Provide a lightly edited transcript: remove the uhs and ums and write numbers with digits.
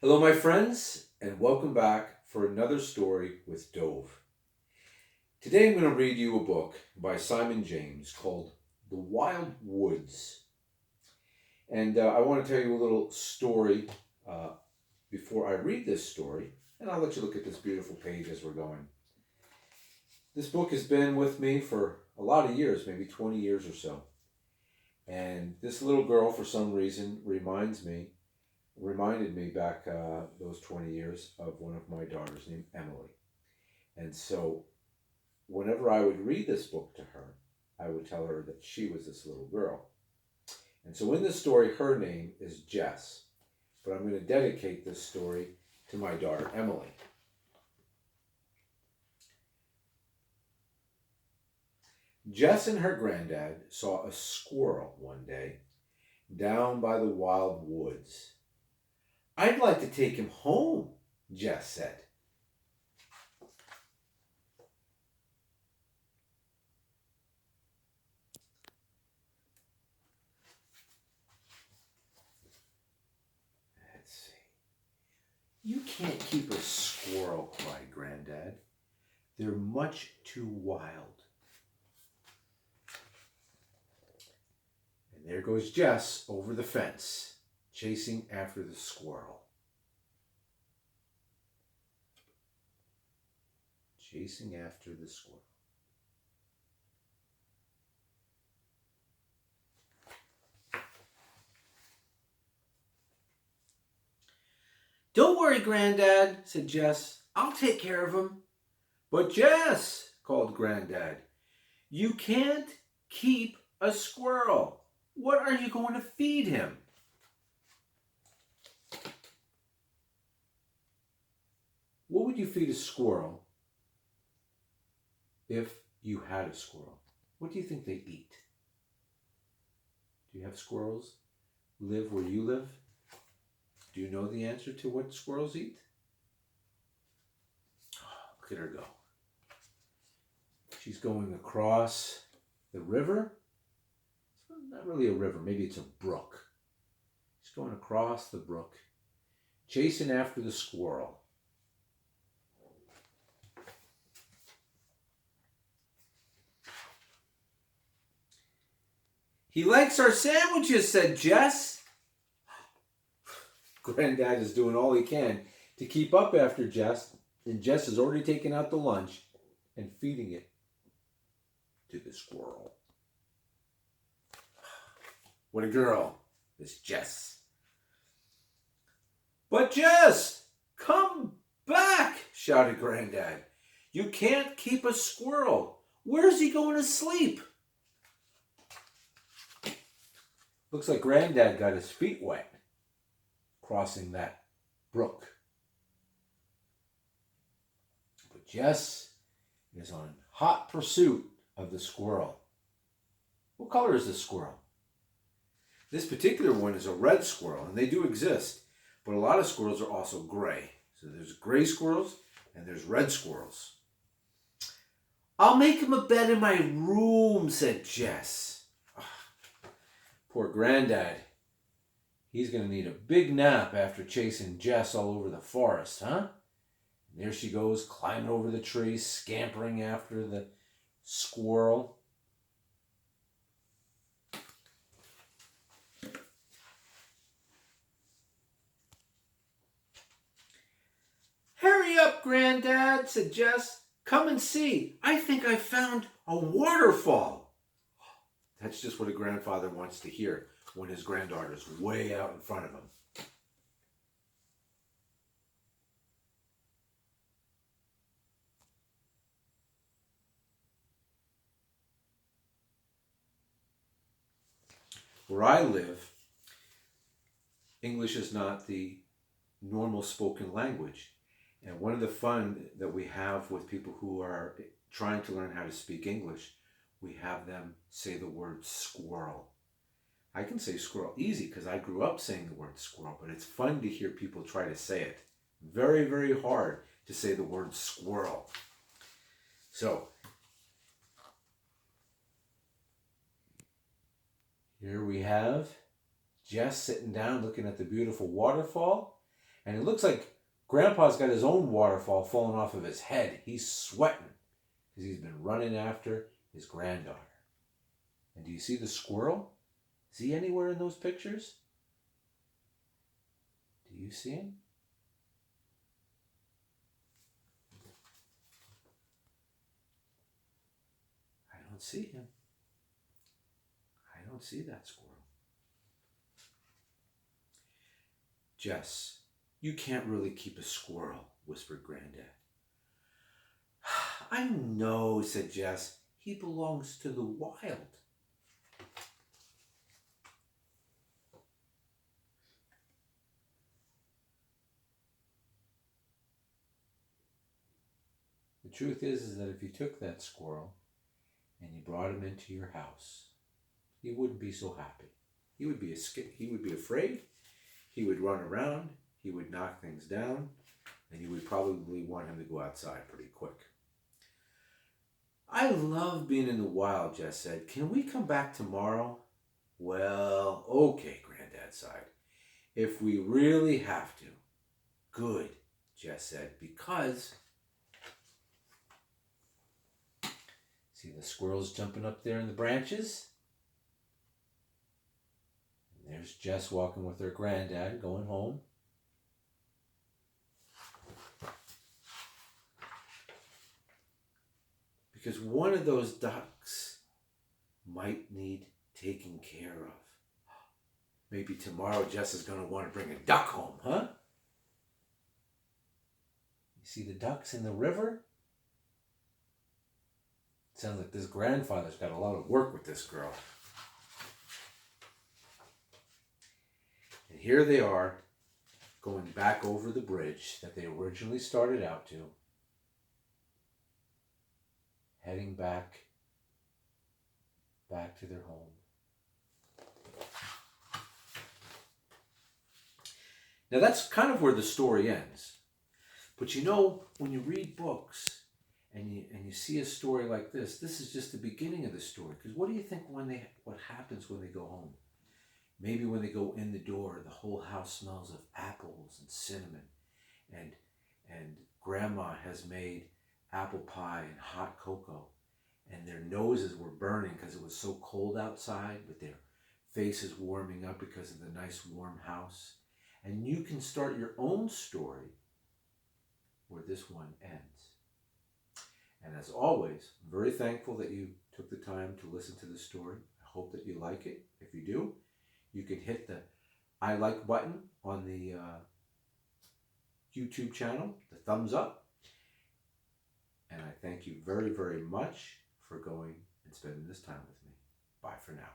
Hello, my friends, and welcome back for another story with Dove. Today I'm going to read you a book by Simon James called The Wild Woods. And I want to tell you a little story uh, before I read this story, and I'll let you look at this beautiful page as we're going. This book has been with me for a lot of years, maybe 20 years or so. And this little girl, for some reason, reminded me back those 20 years of one of my daughters named Emily. And so whenever I would read this book to her, I would tell her that she was this little girl. And so in this story, her name is Jess. But I'm going to dedicate this story to my daughter, Emily. Jess and her granddad saw a squirrel one day down by the wild woods. "I'd like to take him home," Jess said. Let's see. "You can't keep a squirrel," cried Granddad. "They're much too wild." And there goes Jess over the fence, chasing after the squirrel. Chasing after the squirrel. "Don't worry, Granddad," said Jess. "I'll take care of him." "But Jess," called Granddad, "you can't keep a squirrel. What are you going to feed him?" What would you feed a squirrel if you had a squirrel? What do you think they eat? Do you have squirrels live where you live? Do you know the answer to what squirrels eat? Look at her go. She's going across the river. It's not really a river, maybe it's a brook. She's going across the brook, chasing after the squirrel. "He likes our sandwiches," said Jess. Granddad is doing all he can to keep up after Jess, and Jess has already taken out the lunch and feeding it to the squirrel. What a girl, this Jess. "But Jess, come back," shouted Granddad. "You can't keep a squirrel. Where's he going to sleep?" Looks like Granddad got his feet wet crossing that brook. But Jess is on hot pursuit of the squirrel. What color is this squirrel? This particular one is a red squirrel, and they do exist, but a lot of squirrels are also gray. So there's gray squirrels and there's red squirrels. "I'll make him a bed in my room," said Jess. Poor Granddad. He's going to need a big nap after chasing Jess all over the forest, huh? And there she goes, climbing over the tree, scampering after the squirrel. "Hurry up, Granddad," said Jess. "Come and see. I think I found a waterfall." That's just what a grandfather wants to hear when his granddaughter's way out in front of him. Where I live, English is not the normal spoken language. And one of the fun that we have with people who are trying to learn how to speak English, we have them say the word squirrel. I can say squirrel easy because I grew up saying the word squirrel, but it's fun to hear people try to say it. Very, very hard to say the word squirrel. So, here we have Jess sitting down looking at the beautiful waterfall. And it looks like Grandpa's got his own waterfall falling off of his head. He's sweating because he's been running after his granddaughter. And do you see the squirrel? Is he anywhere in those pictures? Do you see him? I don't see him. I don't see that squirrel. Jess, you can't really keep a squirrel, whispered Granddad. I know, said Jess. He belongs to the wild. The truth is that if you took that squirrel and you brought him into your house, he wouldn't be so happy. He would be afraid. He would run around. He would knock things down, and you would probably want him to go outside pretty quick. I love being in the wild, Jess said. Can we come back tomorrow? Well, okay, Granddad sighed. If we really have to. Good, Jess said, because... See the squirrels jumping up there in the branches? And there's Jess walking with her granddad going home. Because one of those ducks might need taking care of. Maybe tomorrow Jess is going to want to bring a duck home, huh? You see the ducks in the river? Sounds like this grandfather's got a lot of work with this girl. And here they are, going back over the bridge that they originally started out to, heading back to their home. Now that's kind of where the story ends. But you know, when you read books, and you see a story like this is just the beginning of the story. Because what do you think what happens when they go home? Maybe when they go in the door, the whole house smells of apples and cinnamon, and Grandma has made apple pie and hot cocoa, and their noses were burning because it was so cold outside, but their faces warming up because of the nice warm house. And you can start your own story where this one ends. And as always, I'm very thankful that you took the time to listen to the story. I hope that you like it. If you do, you can hit the I like button on the YouTube channel, the thumbs up. And I thank you very, very much for going and spending this time with me. Bye for now.